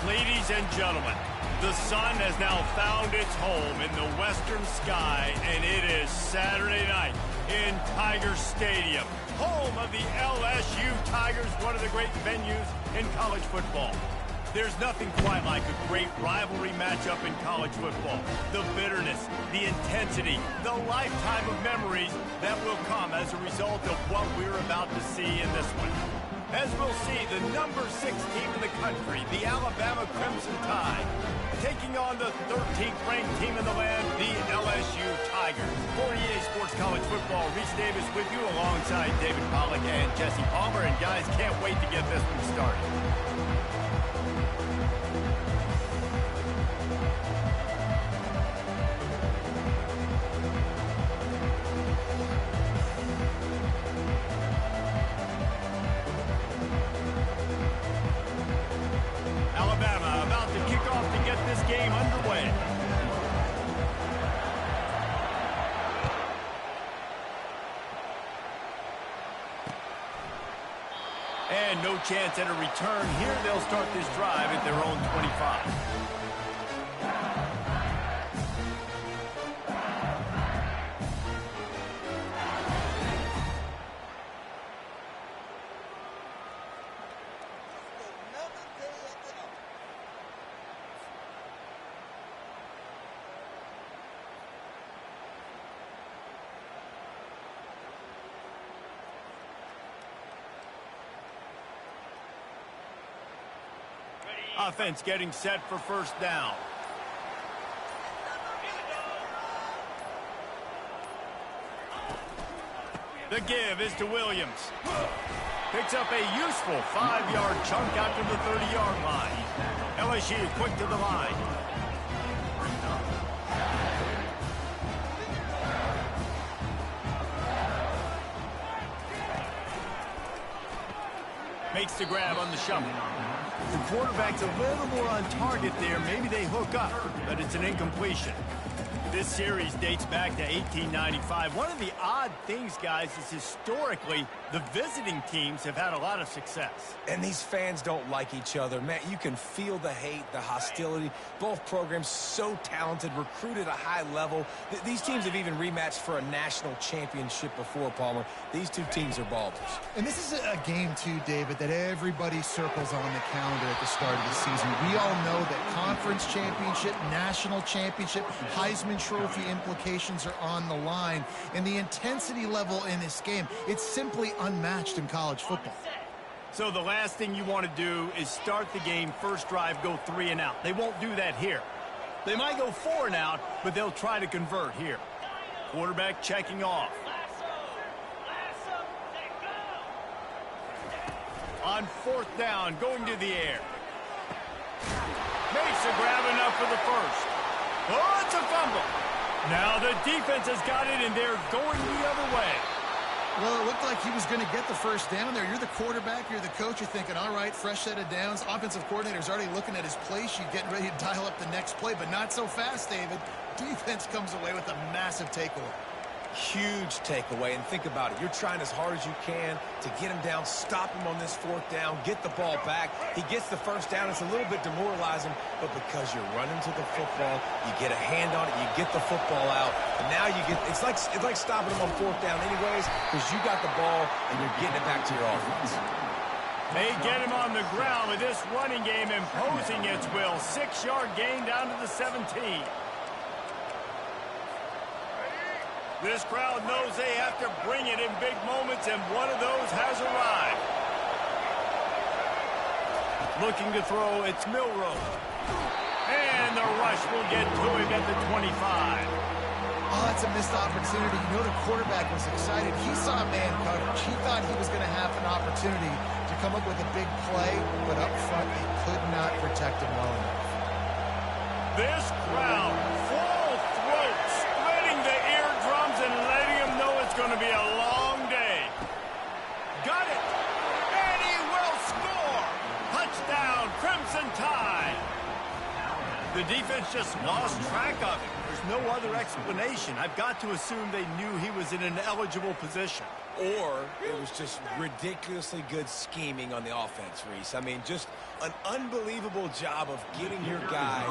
Ladies and gentlemen, the sun has now found its home in the western sky, and it is Saturday night in Tiger Stadium, home of the LSU Tigers, one of the great venues in college football. There's nothing quite like a great rivalry matchup in college football. The bitterness, the intensity, the lifetime of memories that will come as a result of what we're about to see in this one. As we'll see, the number 6 team in the country, the Alabama Crimson Tide, taking on the 13th ranked team in the land, the LSU Tigers. For EA Sports College Football, Reese Davis with you alongside David Pollack and Jesse Palmer. And guys, can't wait to get this one started. And no chance at a return here. They'll start this drive at their own 25. Offense getting set for first down. The give is to Williams. Picks up a useful 5-yard chunk out to the 30-yard line. LSU quick to the line. Makes the grab on the shovel. The quarterback's a little more on target there. Maybe they hook up, but it's an incompletion. This series dates back to 1895. One of the odd things, guys, is historically the visiting teams have had a lot of success. And these fans don't like each other. Man, you can feel the hate, the hostility. Both programs so talented, recruited at a high level. These teams have even rematched for a national championship before, Palmer. These two teams are ballers. And this is a game, too, David, that everybody circles on the calendar at the start of the season. We all know that conference championship, national championship, Heisman Trophy implications are on the line. And the intensity level in this game, it's simply unmatched in college football. So the last thing you want to do is start the game, first drive, go 3 and out. They won't do that here. They might go 4 and out, but they'll try to convert here. Quarterback checking off. On fourth down, going to the air. Makes a grab enough for the first. Oh, it's a fumble. Now the defense has got it, and they're going the other way. Well, it looked like he was going to get the first down there. You're the quarterback, you're the coach, you're thinking, all right, fresh set of downs. Offensive coordinator's already looking at his play sheet, getting ready to dial up the next play, but not so fast, David. Defense comes away with a massive takeaway. Huge takeaway, and think about it. You're trying as hard as you can to get him down, stop him on this fourth down, get the ball back. He gets the first down. It's a little bit demoralizing, but because you're running to the football, you get a hand on it, you get the football out, and now you get, it's like stopping him on fourth down anyways, because you got the ball and you're getting it back to your offense. They get him on the ground with this running game imposing its will. 6-yard gain down to the 17. This crowd knows they have to bring it in big moments, and one of those has arrived. Looking to throw, it's Milroe. And the rush will get to him at the 25. Oh, that's a missed opportunity. You know the quarterback was excited. He saw man coverage. He thought he was going to have an opportunity to come up with a big play, but up front, he could not protect him well enough. This crowd, full throat, splitting the eardrums and letting him know it's going to be a long day. Got it. And he will score. Touchdown, Crimson Tide. The defense just lost track of him. There's no other explanation. I've got to assume they knew he was in an eligible position. or it was just ridiculously good scheming on the offense, Reese. I mean, just an unbelievable job of getting your guy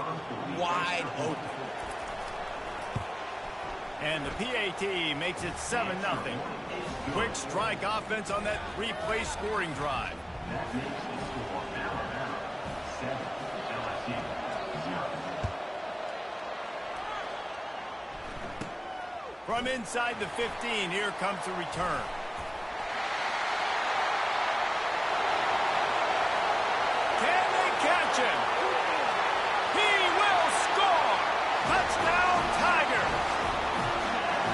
wide open. And the PAT makes it 7-0. Quick strike offense on that three-play scoring drive. From inside the 15, here comes the return. Can they catch him? He will score! Touchdown, Tigers!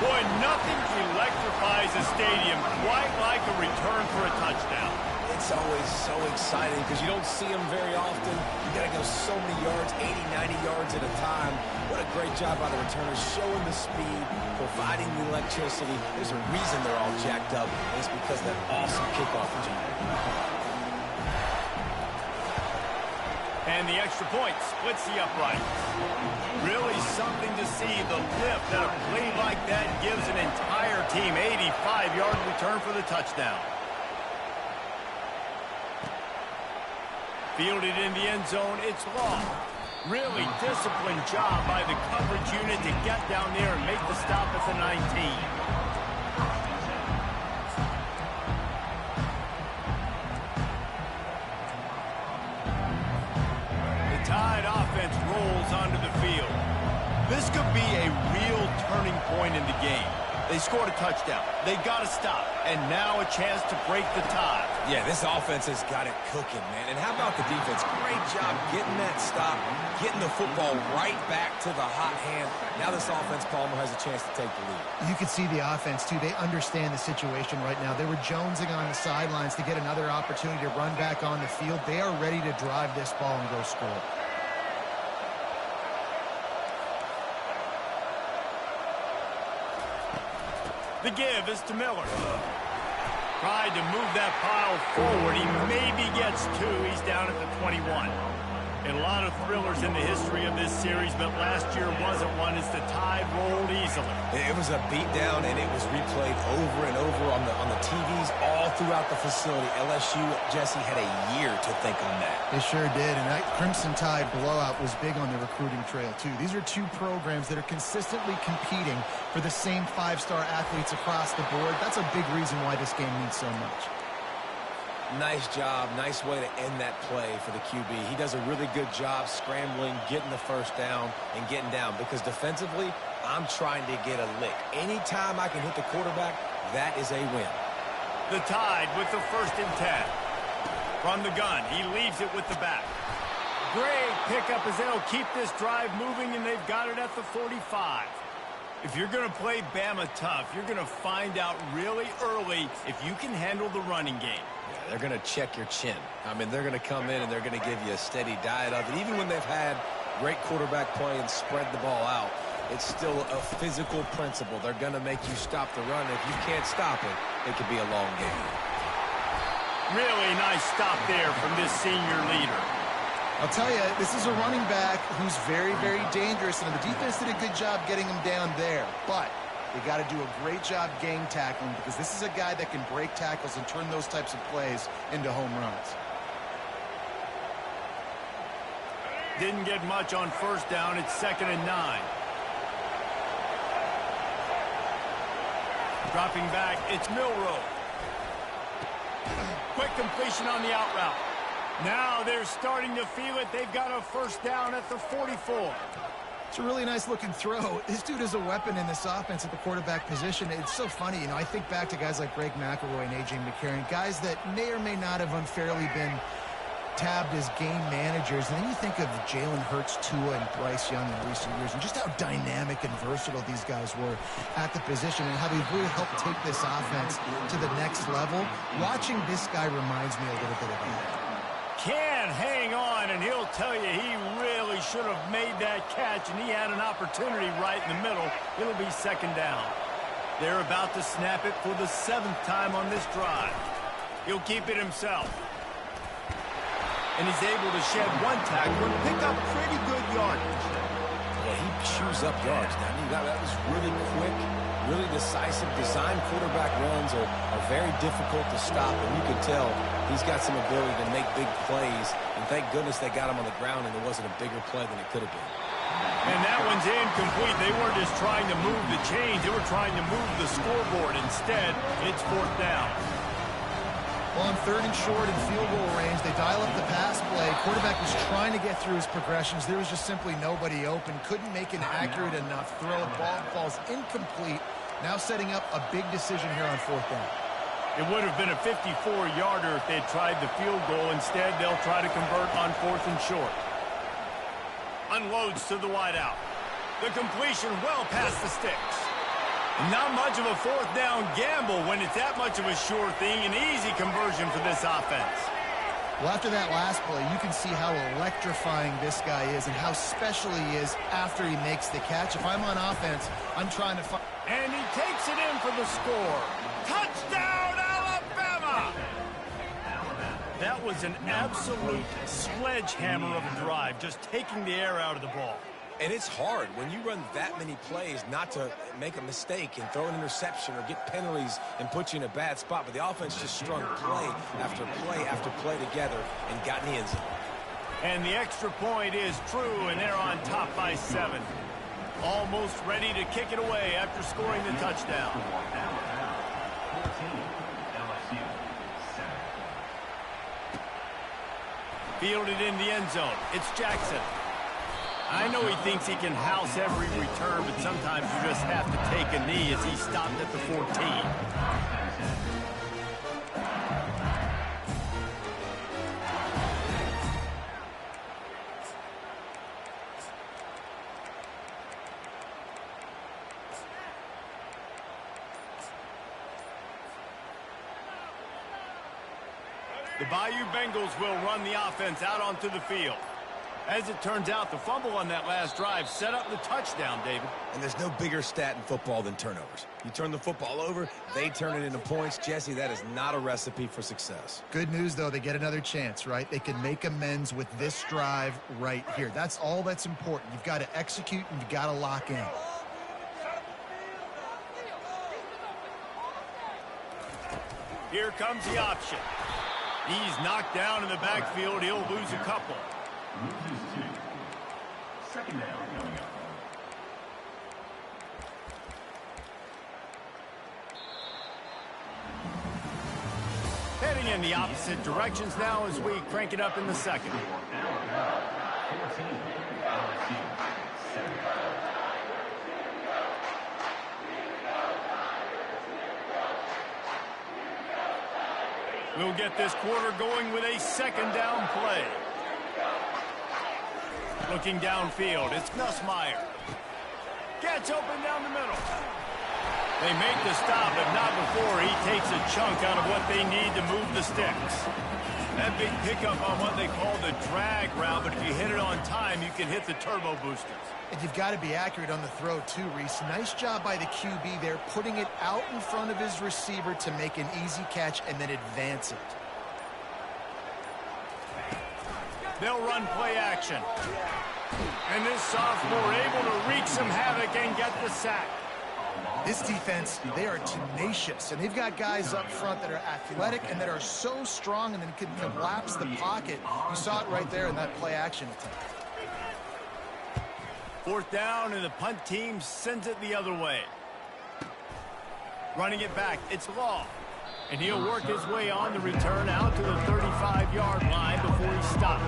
Boy, nothing electrifies a stadium quite like a return for a touchdown. It's always so exciting because you don't see them very often. You got to go so many yards, 80, 90 yards at a time. What a great job by the returners, showing the speed, providing the electricity. There's a reason they're all jacked up. It's because of that awesome kickoff return. And the extra point splits the uprights. Really something to see, the lift that a play like that gives an entire team. 85-yard return for the touchdown. Fielded in the end zone, it's long. Really disciplined job by the coverage unit to get down there and make the stop at the 19. The Tide offense rolls onto the field. This could be a real turning point in the game. They scored a touchdown. They got to stop. And now a chance to break the tie. Yeah, this offense has got it cooking, man. And how about the defense? Great job getting that stop, getting the football right back to the hot hand. Now this offense, Palmer, has a chance to take the lead. You can see the offense, too. They understand the situation right now. They were jonesing on the sidelines to get another opportunity to run back on the field. They are ready to drive this ball and go score. The give is to Miller. Tried to move that pile forward. He maybe gets two. He's down at the 21. And a lot of thrillers in the history of this series, but last year wasn't one as the Tide rolled easily. It was a beatdown, and it was replayed over and over on the TVs all throughout the facility. LSU, Jesse, had a year to think on that. They sure did, and that Crimson Tide blowout was big on the recruiting trail, too. These are two programs that are consistently competing for the same five-star athletes across the board. That's a big reason why this game means so much. Nice job. Nice way to end that play for the QB. He does a really good job scrambling, getting the first down, and getting down. Because defensively, I'm trying to get a lick. Anytime I can hit the quarterback, that is a win. The Tide with the 1st and 10. From the gun, he leaves it with the back. Great pickup as they'll keep this drive moving, and they've got it at the 45. If you're going to play Bama tough, you're going to find out really early if you can handle the running game. Yeah, they're going to check your chin. I mean, they're going to come in and they're going to give you a steady diet of it. Even when they've had great quarterback play and spread the ball out, it's still a physical principle. They're going to make you stop the run. If you can't stop it, it could be a long game. Really nice stop there from this senior leader. I'll tell you, this is a running back who's very, very dangerous, and the defense did a good job getting him down there. But they got to do a great job gang tackling, because this is a guy that can break tackles and turn those types of plays into home runs. Didn't get much on 1st down. It's 2nd and 9. Dropping back, it's Milroe. Quick completion on the out route. Now they're starting to feel it. They've got a 1st down at the 44. It's a really nice-looking throw. This dude is a weapon in this offense at the quarterback position. It's so funny, I think back to guys like Greg McElroy and A.J. McCarron, guys that may or may not have unfairly been tabbed as game managers. And then you think of Jalen Hurts, Tua, and Bryce Young in recent years, and just how dynamic and versatile these guys were at the position and how they've really helped take this offense to the next level. Watching this guy reminds me a little bit of that. Can hang on, and he'll tell you he really should have made that catch, and he had an opportunity right in the middle. It'll be 2nd down. They're about to snap it for the 7th time on this drive. He'll keep it himself. And he's able to shed one tackle and pick up pretty good yardage. Yeah, he chews up yards. Now, that was really quick, really decisive, design quarterback runs are very difficult to stop, and you can tell he's got some ability to make big plays, and thank goodness they got him on the ground and there wasn't a bigger play than it could have been. And that one's incomplete. They weren't just trying to move the chains. They were trying to move the scoreboard. Instead, it's 4th down. On 3rd and short in field goal range, they dial up the pass play. Quarterback was trying to get through his progressions. There was just simply nobody open. Couldn't make an accurate enough throw. Ball falls incomplete. Now setting up a big decision here on 4th down. It would have been a 54-yarder if they'd tried the field goal. Instead, they'll try to convert on 4th and short. Unloads to the wideout. The completion well past the sticks. Not much of a 4th down gamble when it's that much of a sure thing. An easy conversion for this offense. Well, after that last play, you can see how electrifying this guy is and how special he is after he makes the catch. If I'm on offense, I'm trying to find... And he takes it in for the score. Touchdown, Alabama! That was an absolute sledgehammer of a drive, just taking the air out of the ball. And it's hard when you run that many plays not to make a mistake and throw an interception or get penalties and put you in a bad spot. But the offense just strung play after play after play together and got in the end zone. And the extra point is true, and they're on top by 7. Almost ready to kick it away after scoring the touchdown. Fielded in the end zone. It's Jackson. I know he thinks he can house every return, but sometimes you just have to take a knee as he stopped at the 14. The Bayou Bengals will run the offense out onto the field. As it turns out, the fumble on that last drive set up the touchdown, David. And there's no bigger stat in football than turnovers. You turn the football over, they turn it into points. Jesse, that is not a recipe for success. Good news, though, they get another chance, right? They can make amends with this drive right here. That's all that's important. You've got to execute and you've got to lock in. Here comes the option. He's knocked down in the backfield. He'll lose a couple. Second down coming up. Heading in the opposite directions now as we crank it up in the second. We'll get this quarter going with a second down play. Looking downfield, it's Nussmeier. Gets open down the middle. They make the stop, but not before he takes a chunk out of what they need to move the sticks. That big pickup on what they call the drag route, but if you hit it on time, you can hit the turbo boosters. And you've got to be accurate on the throw, too, Reese. Nice job by the QB there, putting it out in front of his receiver to make an easy catch and then advance it. They'll run play action. And this sophomore able to wreak some havoc and get the sack. This defense, they are tenacious, and they've got guys up front that are athletic and that are so strong and then can collapse the pocket. You saw it right there in that play action attempt. 4th down, and the punt team sends it the other way. Running it back, it's Law. And he'll work his way on the return out to the 35-yard line before he stops.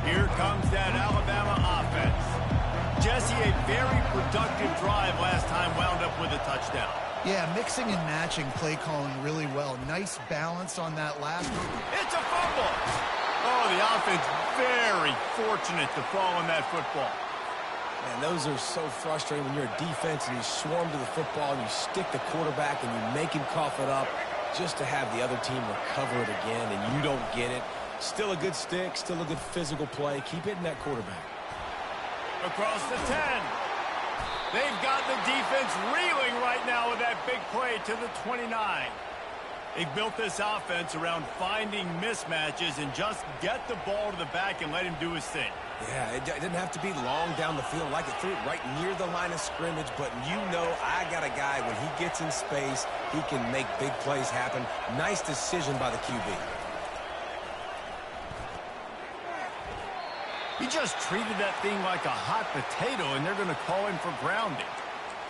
Here comes that Alabama offense. Jesse, a very productive drive last time wound up with a touchdown. Yeah, mixing and matching play calling really well. Nice balance on that last one. It's a fumble. Oh, the offense very fortunate to fall on that football. Man, those are so frustrating when you're a defense and you swarm to the football and you stick the quarterback and you make him cough it up just to have the other team recover it again and you don't get it. Still a good stick, still a good physical play. Keep hitting that quarterback. Across the 10. They've got the defense reeling right now with that big play to the 29. They've built this offense around finding mismatches and just get the ball to the back and let him do his thing. Yeah, it didn't have to be long down the field. Like it threw it right near the line of scrimmage, but you know I got a guy, when he gets in space, he can make big plays happen. Nice decision by the QB. He just treated that thing like a hot potato, and they're going to call him for grounding.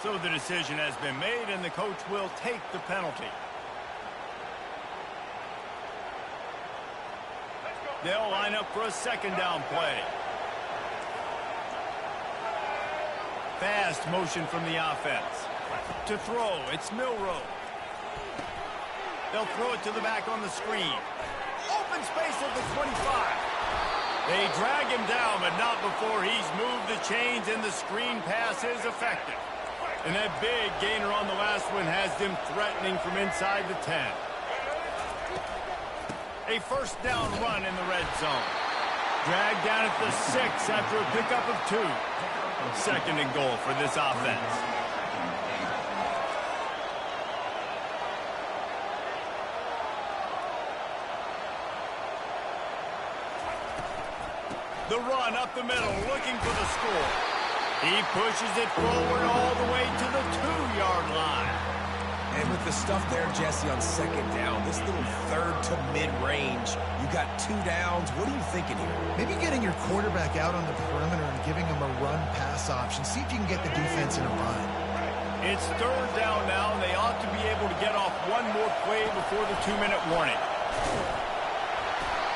So the decision has been made, and the coach will take the penalty. They'll line up for a second down play. Fast motion from the offense. To throw, it's Milroe. They'll throw it to the back on the screen. Open space at the 25. They drag him down, but not before he's moved the chains, and the screen pass is effective. And that big gainer on the last one has them threatening from inside the 10. A first down run in the red zone. Dragged down at the 6 after a pickup of 2. Second and goal for this offense. The run up the middle, looking for the score. He pushes it forward all the way to the 2-yard line. And with the stuff there, Jesse, on second down, this little third to mid-range, you got 2 downs. What are you thinking here? Maybe getting your quarterback out on the perimeter and giving him a run-pass option. See if you can get the defense in a bind. It's third down now, and they ought to be able to get off one more play before the 2-minute warning.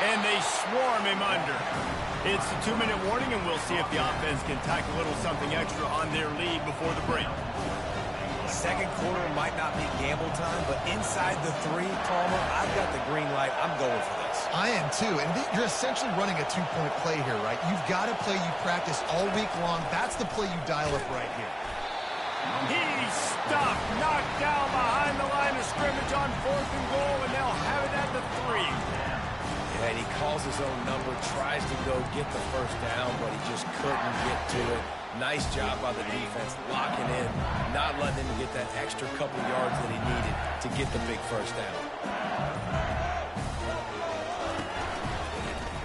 And they swarm him under. It's the 2-minute warning, and we'll see if the offense can tack a little something extra on their lead before the break. Second quarter might not be gamble time, but inside the 3, Palmer, I've got the green light. I'm going for this. I am too, and you're essentially running a 2-point play here, right? You've got a play you practice all week long. That's the play you dial up right here. He's stopped, knocked down behind the line of scrimmage on 4th and goal, and they'll have it at the 3. And he calls his own number, tries to go get the first down, but he just couldn't get to it. Nice job by the defense, locking in, not letting him get that extra couple yards that he needed to get the big first down.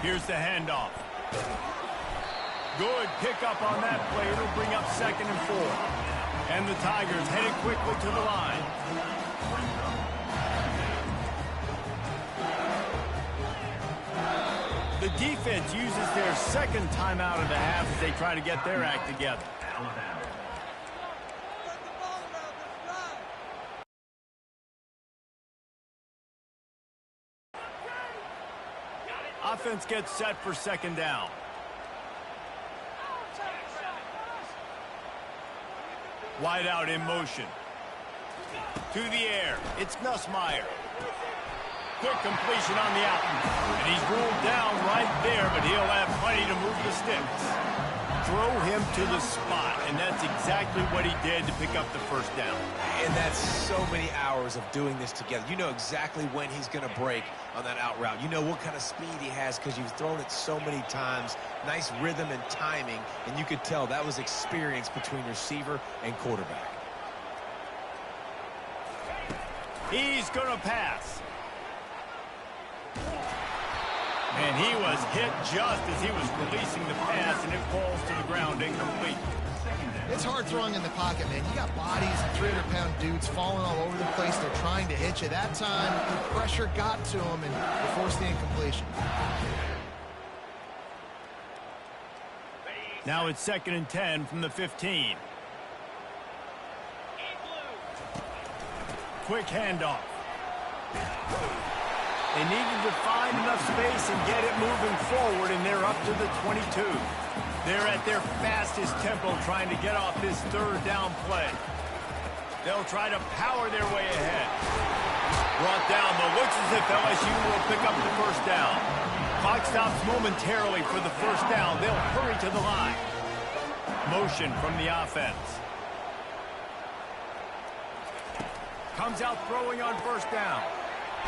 Here's the handoff. Good pickup on that play. It'll bring up 2nd and 4. And the Tigers headed quickly to the line. The defense uses their second timeout of the half as they try to get their act together. Offense gets set for second down. Wide out in motion. To the air. It's Nussmeier. Quick completion on the out. And he's rolled down right there, but he'll have plenty to move the sticks. Throw him to the spot, and that's exactly what he did to pick up the first down. And that's so many hours of doing this together. You know exactly when he's going to break on that out route. You know what kind of speed he has because you've thrown it so many times. Nice rhythm and timing, and you could tell that was experience between receiver and quarterback. He's going to pass. And he was hit just as he was releasing the pass, and it falls to the ground incomplete. It's hard throwing in the pocket, man. You got bodies, 300-pound dudes falling all over the place. They're trying to hit you. That time, the pressure got to him, and they forced the incompletion. Now it's 2nd and 10 from the 15. Quick handoff. They needed to find enough space and get it moving forward, and they're up to the 22. They're at their fastest tempo trying to get off this third down play. They'll try to power their way ahead. Brought down, but looks as if LSU will pick up the first down. Clock stops momentarily for the first down. They'll hurry to the line. Motion from the offense. Comes out throwing on first down.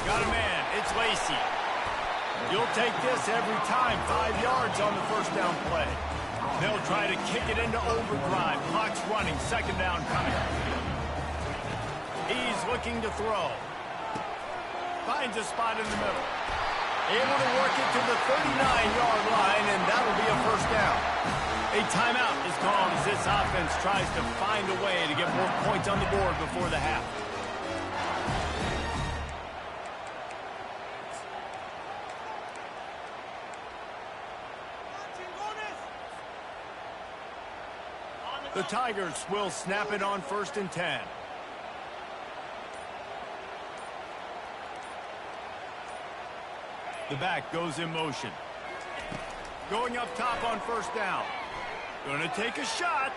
Got a man. It's Lacy. You'll take this every time. 5 yards on the first down play. They'll try to kick it into overdrive. Clock's running. Second down coming. He's looking to throw. Finds a spot in the middle. Able to work it to the 39-yard line, and that'll be a first down. A timeout is called as this offense tries to find a way to get more points on the board before the half. The Tigers will snap it on 1st and 10. The back goes in motion. Going up top on 1st down. Going to take a shot.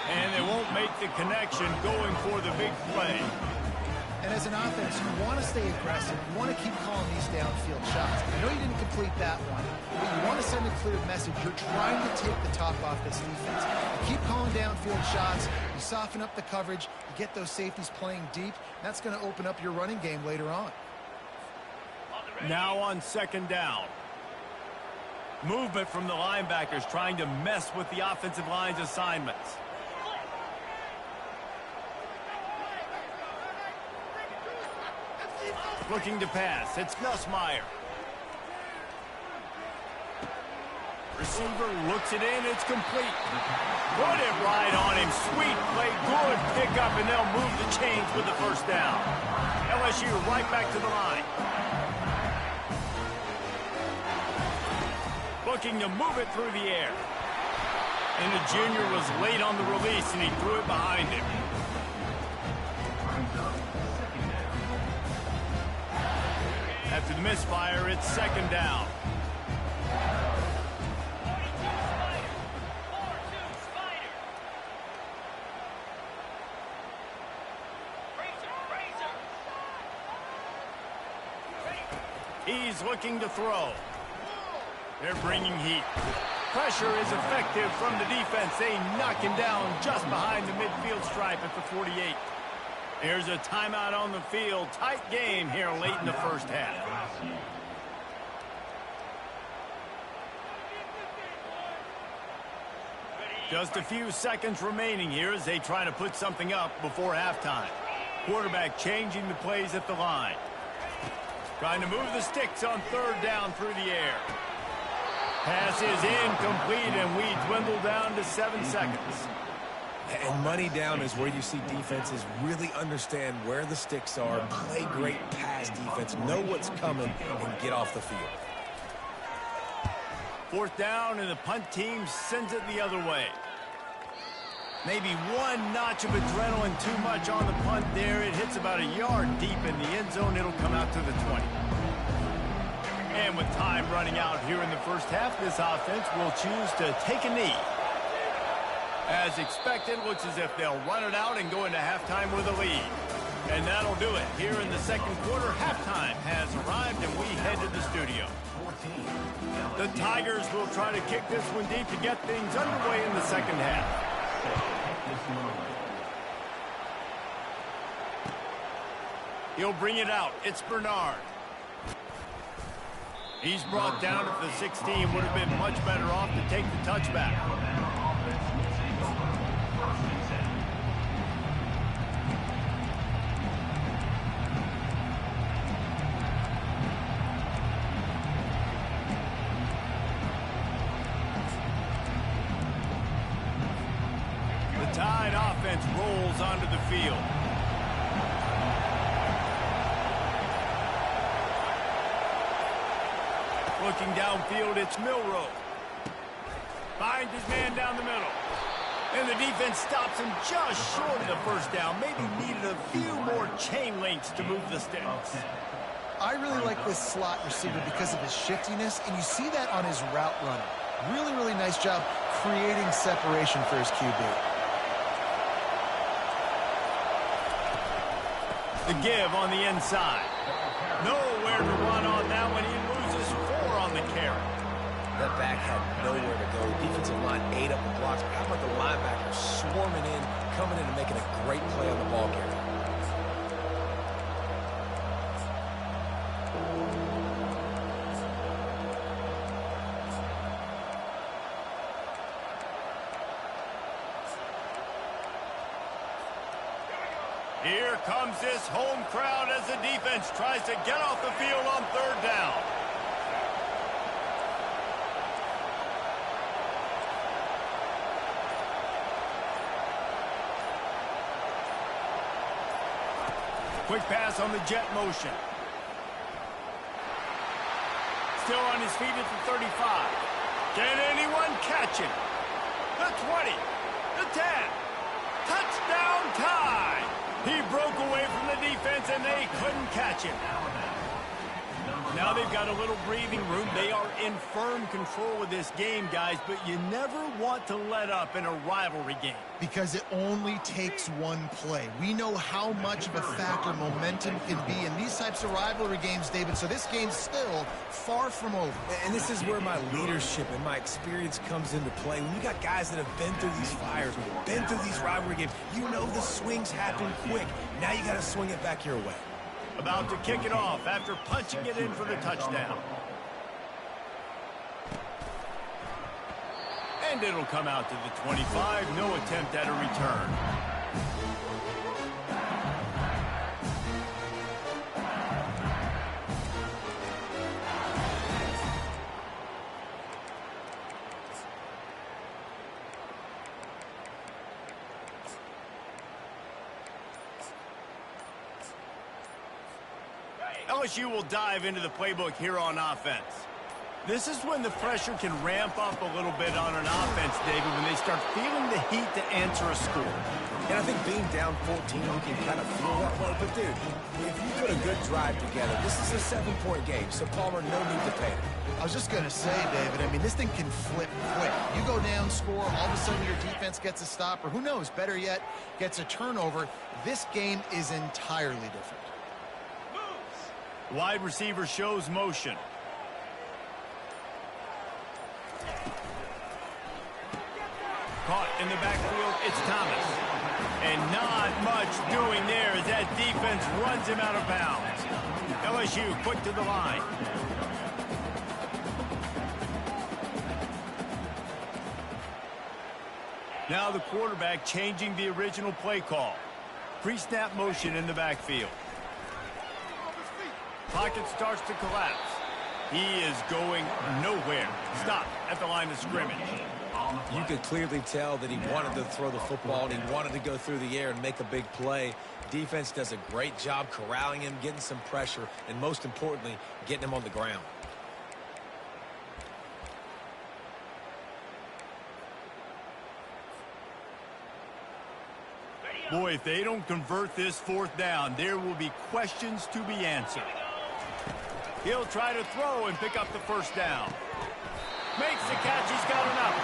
And they won't make the connection going for the big play. And as an offense, you want to stay aggressive. You want to keep calling these downfield shots. I know you didn't complete that one, but you want to send a clear message. You're trying to take the top off this defense. You keep calling downfield shots. You soften up the coverage. You get those safeties playing deep. That's going to open up your running game later on. Now on 2nd down. Movement from the linebackers trying to mess with the offensive line's assignments. Looking to pass. It's Nussmeier. Receiver looks it in. It's complete. Put it right on him. Sweet play. Good pickup, and they'll move the chains with the first down. LSU right back to the line. Looking to move it through the air. And the junior was late on the release, and he threw it behind him. After the misfire, it's 2nd down. He's looking to throw. They're bringing heat. Pressure is effective from the defense. They knock him down just behind the midfield stripe at the 48. There's a timeout on the field. Tight game here late in the first half. Just a few seconds remaining here as they try to put something up before halftime. Quarterback changing the plays at the line. Trying to move the sticks on 3rd down through the air. Pass is incomplete, and we dwindle down to 7 seconds. And money down is where you see defenses really understand where the sticks are, play great pass defense, know what's coming, and get off the field. 4th down, and the punt team sends it the other way. Maybe one notch of adrenaline too much on the punt there. It hits about a yard deep in the end zone. It'll come out to the 20. And with time running out here in the first half, this offense will choose to take a knee. As expected, looks as if they'll run it out and go into halftime with a lead. And that'll do it. Here in the 2nd quarter, halftime has arrived, and we head to the studio. The Tigers will try to kick this one deep to get things underway in the 2nd half. He'll bring it out. It's Bernard. He's brought down at the 16. Would have been much better off to take the touchback. The Tide offense rolls onto the field. Looking downfield, it's Milroe. Finds his man down the middle. And the defense stops him just short of the first down. Maybe needed a few more chain links to move the sticks. I really like this slot receiver because of his shiftiness, and you see that on his route running. Really, really nice job creating separation for his QB. The give on the inside. Nowhere to run on that one. He loses 4 on the carry. That back had nowhere to go. Defensive line ate up the blocks. How about the linebackers swarming in, coming in and making a great play on the ball carrier? Here comes this home crowd as the defense tries to get off the field on third down. Quick pass on the jet motion. Still on his feet at the 35. Can anyone catch him? The 20. The 10. Touchdown tie. He broke away from the defense and they couldn't catch him. Now they've got a little breathing room. They are in firm control of this game, guys, but you never want to let up in a rivalry game. Because it only takes one play. We know how much of a factor momentum can be in these types of rivalry games, David, so this game's still far from over. And this is where my leadership and my experience comes into play. When you got guys that have been through these fires, been through these rivalry games, you know the swings happen quick. Now you got to swing it back your way. About to kick it off after punching it in for the touchdown. And it'll come out to the 25. No attempt at a return. LSU will dive into the playbook here on offense. This is when the pressure can ramp up a little bit on an offense, David, when they start feeling the heat to answer a score. And I think being down 14, you can kind of feel that way. But, dude, if you put a good drive together, this is a 7-point game, so Palmer, no need to panic. I was just going to say, David, I mean, this thing can flip quick. You go down, score, all of a sudden your defense gets a stop, or who knows, better yet, gets a turnover. This game is entirely different. Wide receiver shows motion. Caught in the backfield, it's Thomas. And not much doing there as that defense runs him out of bounds. LSU quick to the line. Now the quarterback changing the original play call. Pre-snap motion in the backfield. Pocket starts to collapse. He is going nowhere. Stop at the line of scrimmage. You could clearly tell that he wanted to throw the football and he wanted to go through the air and make a big play. Defense does a great job corralling him, getting some pressure, and most importantly, getting him on the ground. Boy, if they don't convert this fourth down, there will be questions to be answered. He'll try to throw and pick up the first down. Makes the catch. He's got enough.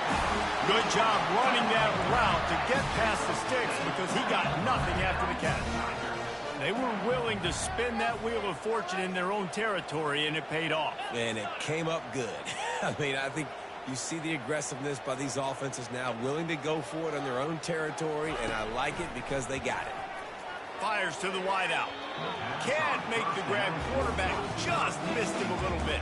Good job running that route to get past the sticks because he got nothing after the catch. They were willing to spin that wheel of fortune in their own territory, and it paid off. And it came up good. I mean, I think you see the aggressiveness by these offenses now, willing to go for it on their own territory, and I like it because they got it. Fires to the wideout. Can't make the grab. Quarterback just missed him a little bit.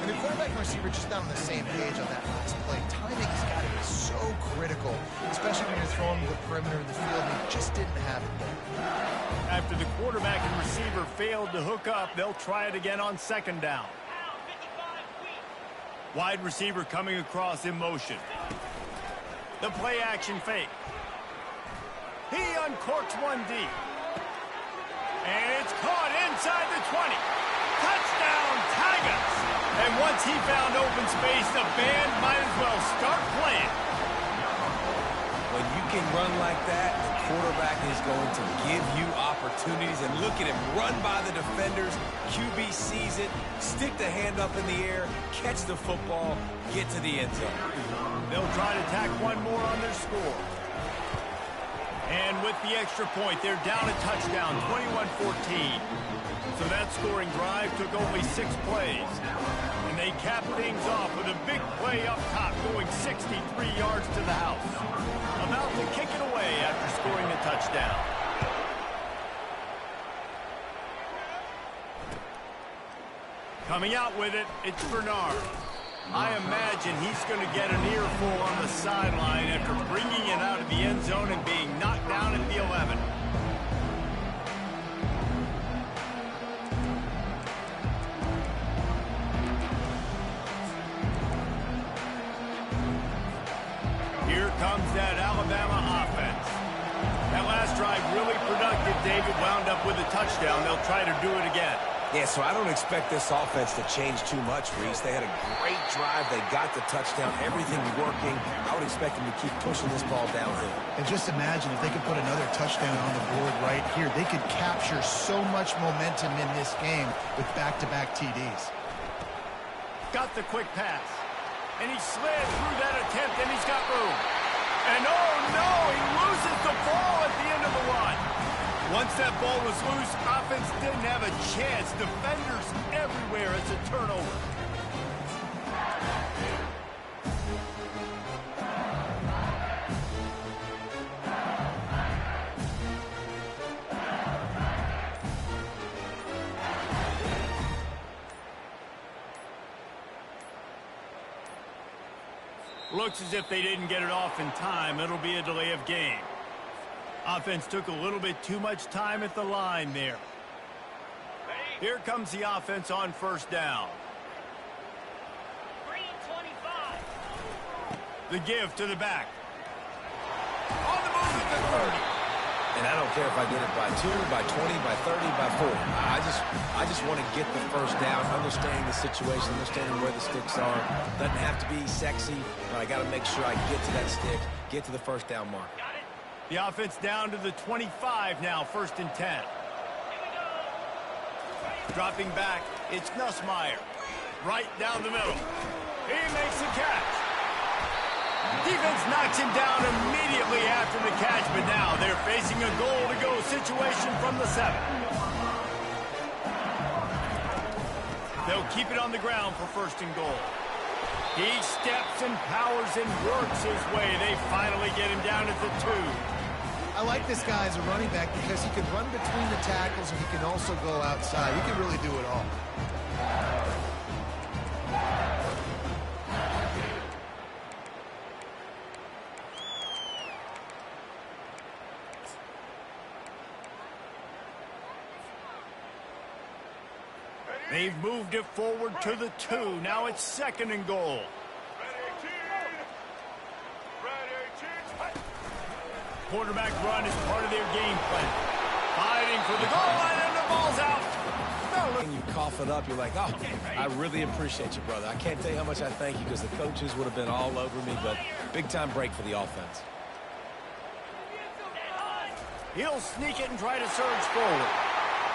And the quarterback and receiver just not on the same page on that last play. Timing's got to be so critical, especially when you're throwing to the perimeter of the field. They just didn't have it there. After the quarterback and receiver failed to hook up, they'll try it again on second down. Wide receiver coming across in motion. The play action fake. He uncorks one deep. And it's caught inside the 20. Touchdown, Tigers! And once he found open space, the band might as well start playing. When you can run like that, the quarterback is going to give you opportunities. And look at him run by the defenders. QB sees it, stick the hand up in the air, catch the football, get to the end zone. They'll try to tack one more on their score. And with the extra point, they're down a touchdown, 21-14. So that scoring drive took only 6 plays. And they cap things off with a big play up top, going 63 yards to the house. About to kick it away after scoring a touchdown. Coming out with it, it's Bernard. I imagine he's going to get an earful on the sideline after bringing it out of the end zone and being knocked down at the 11. David, wound up with a touchdown. They'll try to do it again. Yeah, so I don't expect this offense to change too much, Reese. They had a great drive. They got the touchdown. Everything working. I would expect them to keep pushing this ball downhill. And just imagine if they could put another touchdown on the board right here. They could capture so much momentum in this game with back-to-back TDs. Got the quick pass. And he slid through that attempt, and he's got room. And oh no, he loses the ball at the end of the run. Once that ball was loose, offense didn't have a chance. Defenders everywhere. It's a turnover. Looks as if they didn't get it off in time. It'll be a delay of game. Offense took a little bit too much time at the line there. Here comes the offense on first down. The give to the back. On the move at the 30. And I don't care if I get it by 2, by 20, by 30, by 40. I just want to get the first down, understanding the situation, understanding where the sticks are. Doesn't have to be sexy, but I got to make sure I get to that stick, get to the first down mark. The offense down to the 25 now, 1st and 10. Dropping back, it's Nussmeier. Right down the middle. He makes the catch. Defense knocks him down immediately after the catch, but now they're facing a goal-to-go situation from the 7. They'll keep it on the ground for 1st and goal. He steps and powers and works his way. They finally get him down at the 2. I like this guy as a running back because he can run between the tackles and he can also go outside. He can really do it all. They've moved it forward to the 2. Now it's 2nd and goal. Quarterback run is part of their game plan. Fighting for the goal line, and the ball's out. And you cough it up, you're like, oh, I really appreciate you, brother. I can't tell you how much I thank you because the coaches would have been all over me, but big-time break for the offense. He'll sneak it and try to surge forward.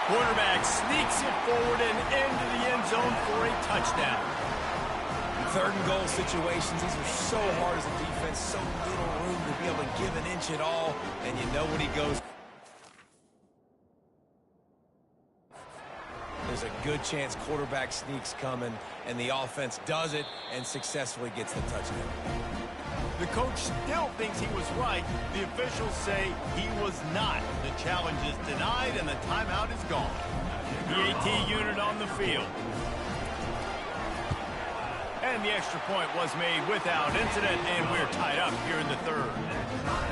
Quarterback sneaks it forward and into the end zone for a touchdown. 3rd and goal situations, these are so hard as a defense, so little room to be able to give an inch at all, and you know when he goes. There's a good chance quarterback sneaks coming, and the offense does it and successfully gets the touchdown. The coach still thinks he was right. The officials say he was not. The challenge is denied, and the timeout is gone. The AT unit on the field. And the extra point was made without incident, and we're tied up here in the 3rd.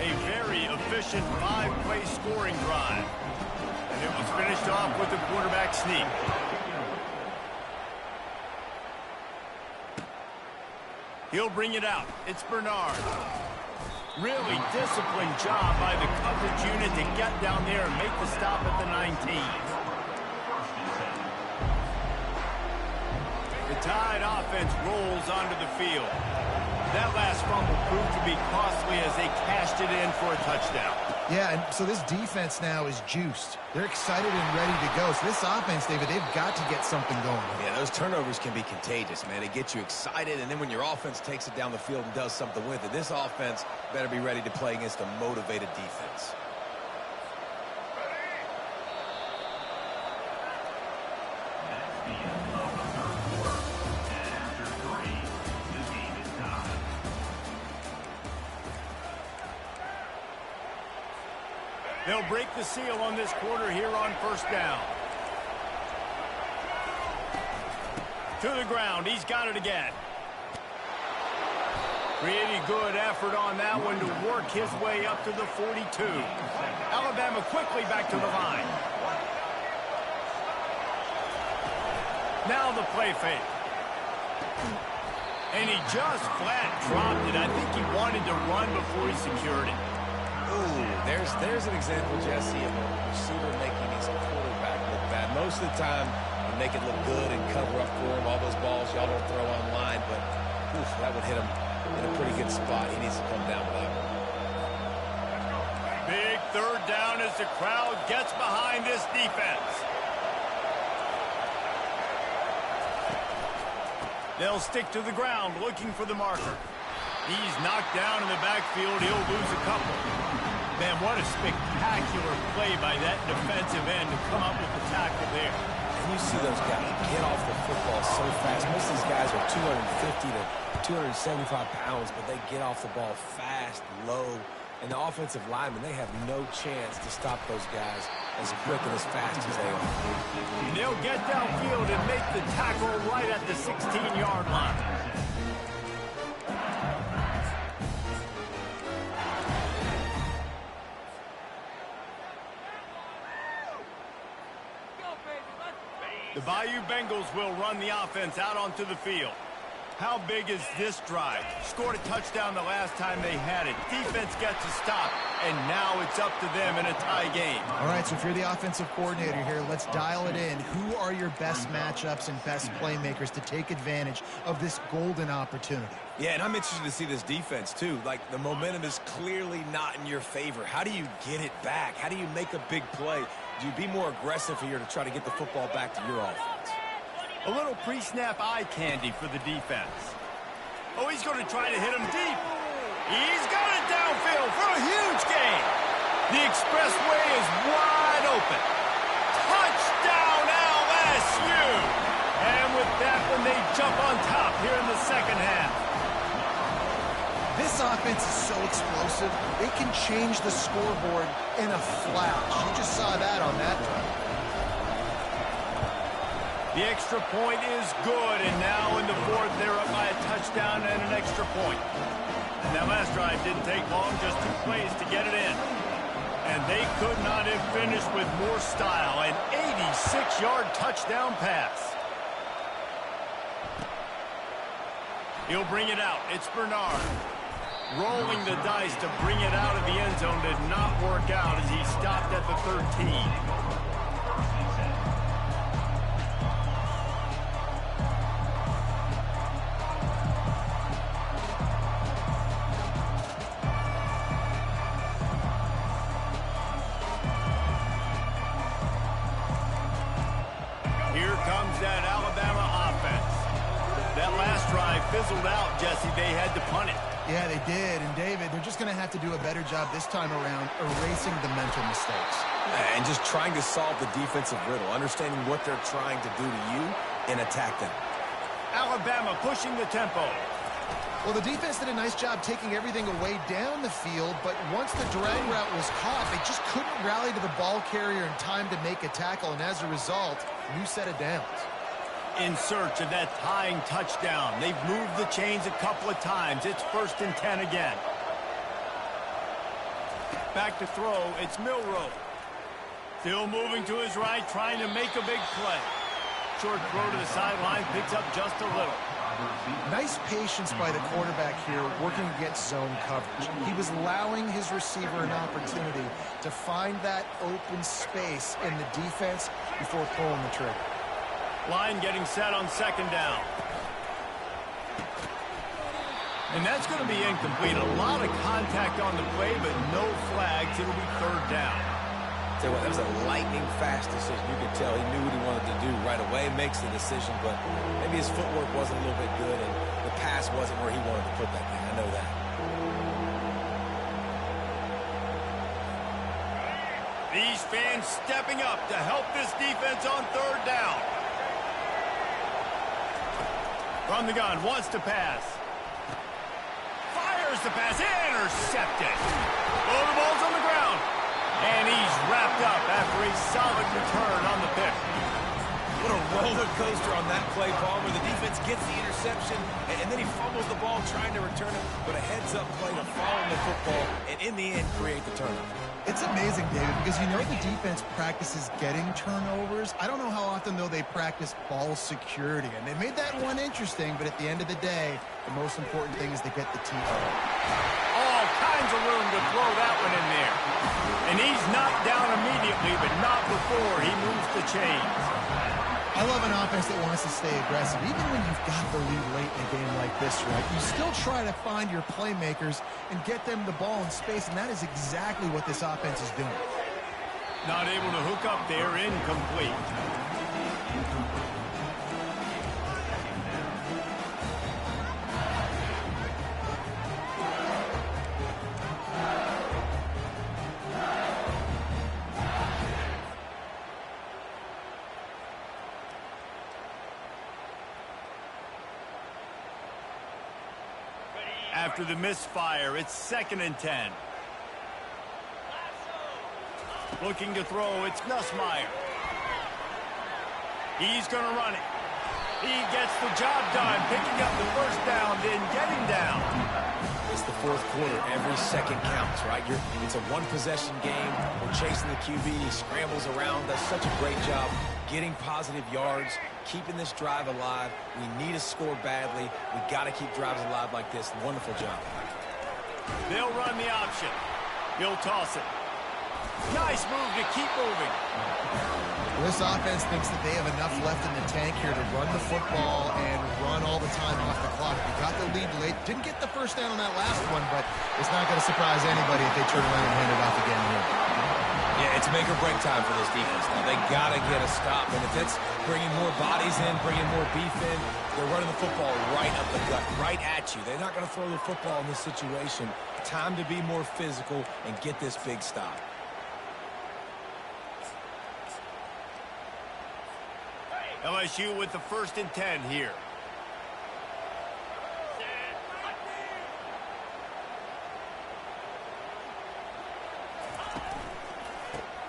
A very efficient 5-play scoring drive. And it was finished off with the quarterback sneak. He'll bring it out. It's Bernard. Really disciplined job by the coverage unit to get down there and make the stop at the 19. The Tide offense rolls onto the field. That last fumble proved to be costly as they cashed it in for a touchdown. Yeah, and so this defense now is juiced. They're excited and ready to go. So this offense, David, they've got to get something going. Yeah, those turnovers can be contagious, man. They get you excited, and then when your offense takes it down the field and does something with it, this offense better be ready to play against a motivated defense. They'll break the seal on this quarter here on 1st down. To the ground. He's got it again. Pretty good effort on that one to work his way up to the 42. Alabama quickly back to the line. Now the play fake. And he just flat dropped it. I think he wanted to run before he secured it. Ooh, there's an example, Jesse, of a receiver making his quarterback look bad. Most of the time, they make it look good and cover up for him. All those balls y'all don't throw online, but oof, that would hit him in a pretty good spot. He needs to come down with that one. Big third down as the crowd gets behind this defense. They'll stick to the ground looking for the marker. He's knocked down in the backfield. He'll lose a couple. Man, what a spectacular play by that defensive end to come up with the tackle there. And you see those guys get off the football so fast. Most of these guys are 250 to 275 pounds, but they get off the ball fast, low. And the offensive linemen, they have no chance to stop those guys as quick and as fast as they are. They'll get downfield and make the tackle right at the 16-yard line. The Bayou Bengals will run the offense out onto the field. How big is this drive? Scored a touchdown the last time they had it. Defense gets a stop, and now it's up to them in a tie game. All right, so if you're the offensive coordinator here, let's dial it in. Who are your best matchups and best playmakers to take advantage of this golden opportunity? Yeah, and I'm interested to see this defense, too. Like, the momentum is clearly not in your favor. How do you get it back? How do you make a big play? Do you be more aggressive here to try to get the football back to your offense? A little pre-snap eye candy for the defense. Oh, he's going to try to hit him deep. He's got it downfield for a huge gain. The expressway is wide open. Touchdown, LSU! And with that one, they jump on top here in the second half. This offense is so explosive, they can change the scoreboard in a flash. You just saw that on that drive. The extra point is good, and now in the fourth, they're up by a touchdown and an extra point. And that last drive didn't take long, just 2 plays to get it in. And they could not have finished with more style. An 86-yard touchdown pass. He'll bring it out. It's Bernard. Rolling the dice to bring it out of the end zone did not work out as he stopped at the 13. That Alabama offense. That last drive fizzled out, Jesse. They had to punt it. Yeah, they did. And, David, they're just going to have to do a better job this time around erasing the mental mistakes. And just trying to solve the defensive riddle, understanding what they're trying to do to you and attack them. Alabama pushing the tempo. Well, the defense did a nice job taking everything away down the field, but once the drag route was caught, they just couldn't rally to the ball carrier in time to make a tackle, and as a result, new set of downs. In search of that tying touchdown. They've moved the chains a couple of times. It's 1st and 10 again. Back to throw. It's Milroe. Still moving to his right, trying to make a big play. Short throw to the sideline, picks up just a little. Nice patience by the quarterback here working against zone coverage. He was allowing his receiver an opportunity to find that open space in the defense before pulling the trigger. Line getting set on 2nd down. And that's going to be incomplete. A lot of contact on the play, but no flags. It'll be 3rd down. Tell you what, that was a lightning-fast decision. You could tell he knew what he wanted to do right away, makes the decision, but maybe his footwork wasn't a little bit good, and the pass wasn't where he wanted to put that thing. I know that. These fans stepping up to help this defense on 3rd down. From the gun, wants to pass. Fires the pass, intercepted. Oh, the ball's on the ground. And he's wrapped up after a solid return on the pick. What a roller coaster on that play, Palmer. The defense gets the interception, and then he fumbles the ball trying to return it, but a heads-up play to follow the football, and in the end, create the turnover. It's amazing, David, because you know the defense practices getting turnovers. I don't know how often, though, they practice ball security. And they made that one interesting, but at the end of the day, the most important thing is to get the team. All kinds of room to throw that one in there. And he's knocked down immediately, but not before he moves the chains. I love an offense that wants to stay aggressive. Even when you've got the lead late in a game like this, right, you still try to find your playmakers and get them the ball in space, and that is exactly what this offense is doing. Not able to hook up there, incomplete. After the misfire, it's 2nd and 10. Looking to throw, it's Nussmeier. He's going to run it. He gets the job done, picking up the first down, then getting down. It's the 4th quarter. Every second counts, right? It's a one-possession game. We're chasing the QB. He scrambles around, does such a great job getting positive yards, keeping this drive alive. We need to score badly. We got to keep drives alive like this. Wonderful job. They'll run the option. He'll toss it. Nice move to keep moving. This offense thinks that they have enough left in the tank here to run the football and run all the time off the clock. We got the lead late. Didn't get the first down on that last one, but it's not going to surprise anybody if they turn around and hand it off again here. Yeah, it's make or break time for this defense. Now, they got to get a stop. And if it's bringing more bodies in, bringing more beef in, they're running the football right up the gut, right at you. They're not going to throw the football in this situation. Time to be more physical and get this big stop. LSU with the 1st and 10 here.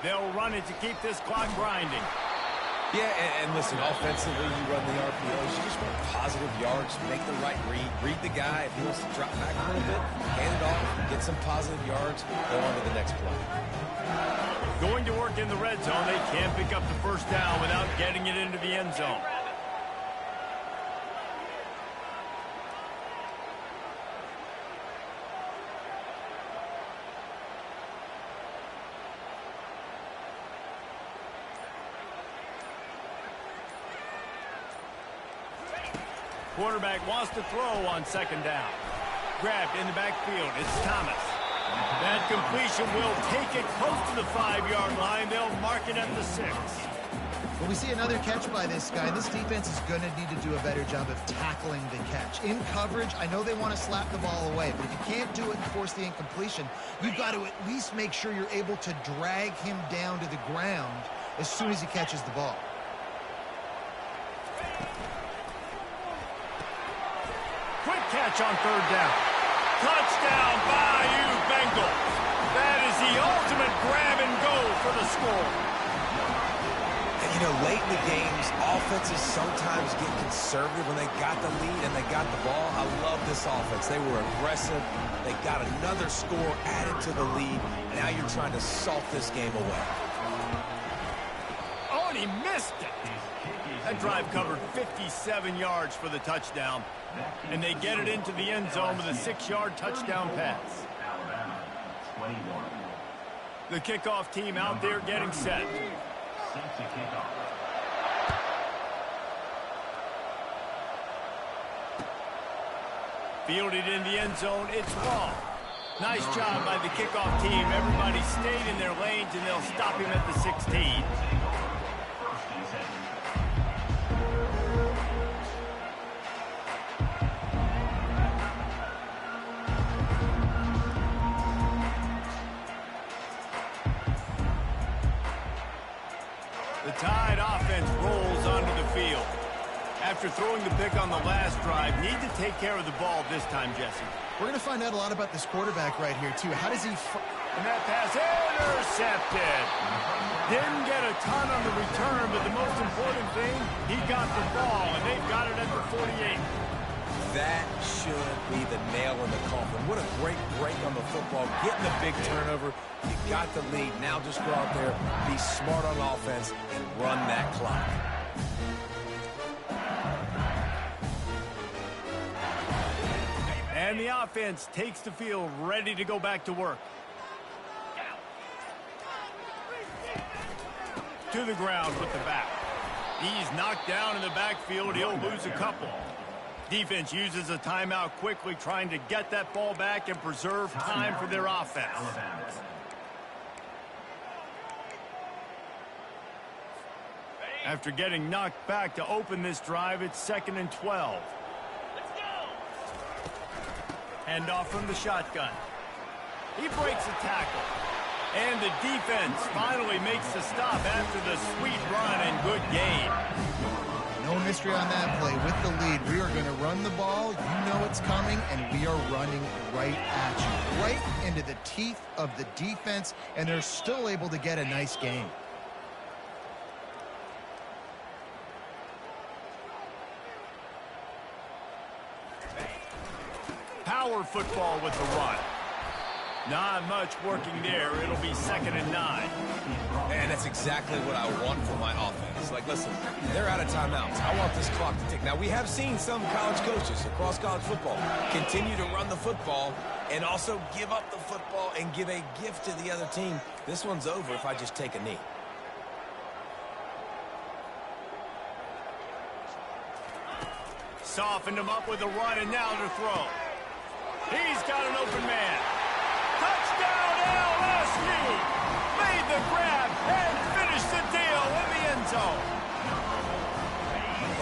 They'll run it to keep this clock grinding. Yeah, and listen, offensively, you run the RPOs. You just want positive yards, make the right read the guy. If he wants to drop back a little bit, hand it off, get some positive yards, go on to the next play. Going to work in the red zone. They can't pick up the first down without getting it into the end zone. Quarterback wants to throw on 2nd down. Grabbed in the backfield. It's Thomas. That completion will take it close to the 5-yard line. They'll mark it at the 6. Well, we see another catch by this guy. This defense is going to need to do a better job of tackling the catch. In coverage, I know they want to slap the ball away, but if you can't do it and force the incompletion, you've got to at least make sure you're able to drag him down to the ground as soon as he catches the ball. Quick catch on 3rd down. Touchdown, Bayou Bengals. That is the ultimate grab and go for the score. And, you know, late in the games, offenses sometimes get conservative when they got the lead and they got the ball. I love this offense. They were aggressive. They got another score added to the lead. Now you're trying to salt this game away. Oh, and he missed it. That drive covered 57 yards for the touchdown. And they get it into the end zone with a 6-yard touchdown pass. Alabama, 21. The kickoff team out there getting set. Set to kick off. Fielded in the end zone, it's Raw. Nice job by the kickoff team. Everybody stayed in their lanes, and they'll stop him at the 16. The Tide offense rolls onto the field. After throwing the pick on the last drive, need to take care of the ball this time, Jesse. We're going to find out a lot about this quarterback right here, too. How does he... And that pass intercepted. Didn't get a ton on the return, but the most important thing, he got the ball, and they've got it at the 48. That should be the nail in the coffin. What a great break on the football. Getting the big turnover. You got the lead. Now just go out there, be smart on offense, and run that clock. And the offense takes the field ready to go back to work. To the ground with the back. He's knocked down in the backfield. He'll lose a couple. Defense uses a timeout quickly, trying to get that ball back and preserve time for their offense. After getting knocked back to open this drive, it's 2nd and 12. Hand off from the shotgun. He breaks a tackle. And the defense finally makes the stop after the sweet run and good gain. No mystery on that play. With the lead, we are going to run the ball. You know it's coming, and we are running right at you. Right into the teeth of the defense, and they're still able to get a nice gain. Power football with the run. Not much working there. It'll be 2nd and 9. And that's exactly what I want for my offense. Like, listen, they're out of timeouts. I want this clock to tick. Now, we have seen some college coaches across college football continue to run the football and also give up the football and give a gift to the other team. This one's over if I just take a knee. Softened him up with a run, and now to throw. He's got an open man. Touchdown, LSU! Made the grab and finished the deal in the end zone.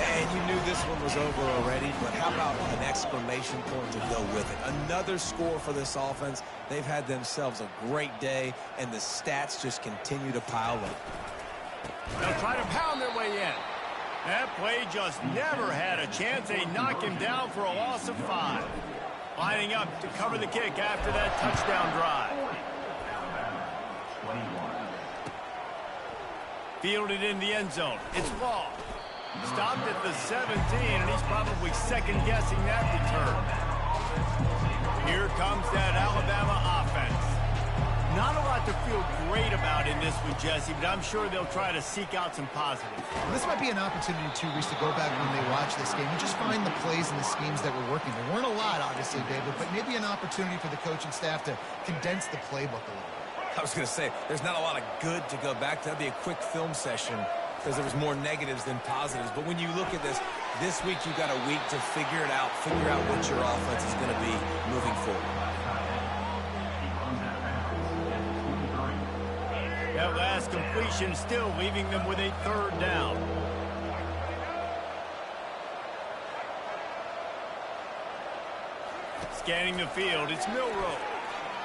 And you knew this one was over already, but how about an exclamation point to go with it? Another score for this offense. They've had themselves a great day, and the stats just continue to pile up. They'll try to pound their way in. That play just never had a chance. They knock him down for a loss of 5. Lining up to cover the kick after that touchdown drive. Fielded in the end zone. It's Law. Stopped at the 17, and he's probably second-guessing that return. Here comes that Alabama offense. Not a lot to feel great about in this one, Jesse, but I'm sure they'll try to seek out some positives. This might be an opportunity, too, Reese, to go back when they watch this game and just find the plays and the schemes that were working. There weren't a lot, obviously, David, but maybe an opportunity for the coaching staff to condense the playbook a little bit. I was going to say, there's not a lot of good to go back to. That'd be a quick film session because there was more negatives than positives. But when you look at this week you've got a week to figure it out, figure out what your offense is going to be moving forward. That last completion still leaving them with a 3rd down. Scanning the field, it's Milroe.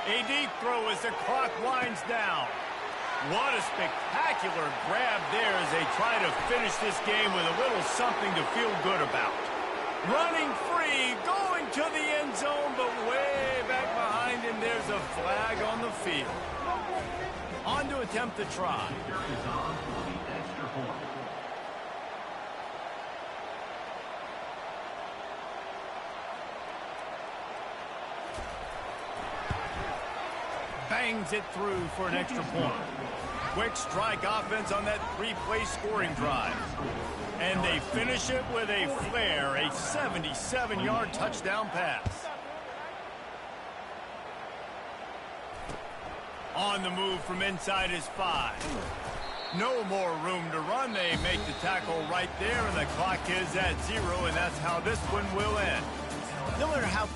A deep throw as the clock winds down. What a spectacular grab there as they try to finish this game with a little something to feel good about. Running free, going to the end zone, but way back behind him, there's a flag on the field. On to attempt the try. Bangs it through for an extra point. Quick strike offense on that 3-play scoring drive. And they finish it with a flair, a 77-yard touchdown pass. On the move from inside his 5. No more room to run. They make the tackle right there, and the clock is at 0, and that's how this one will end. No matter how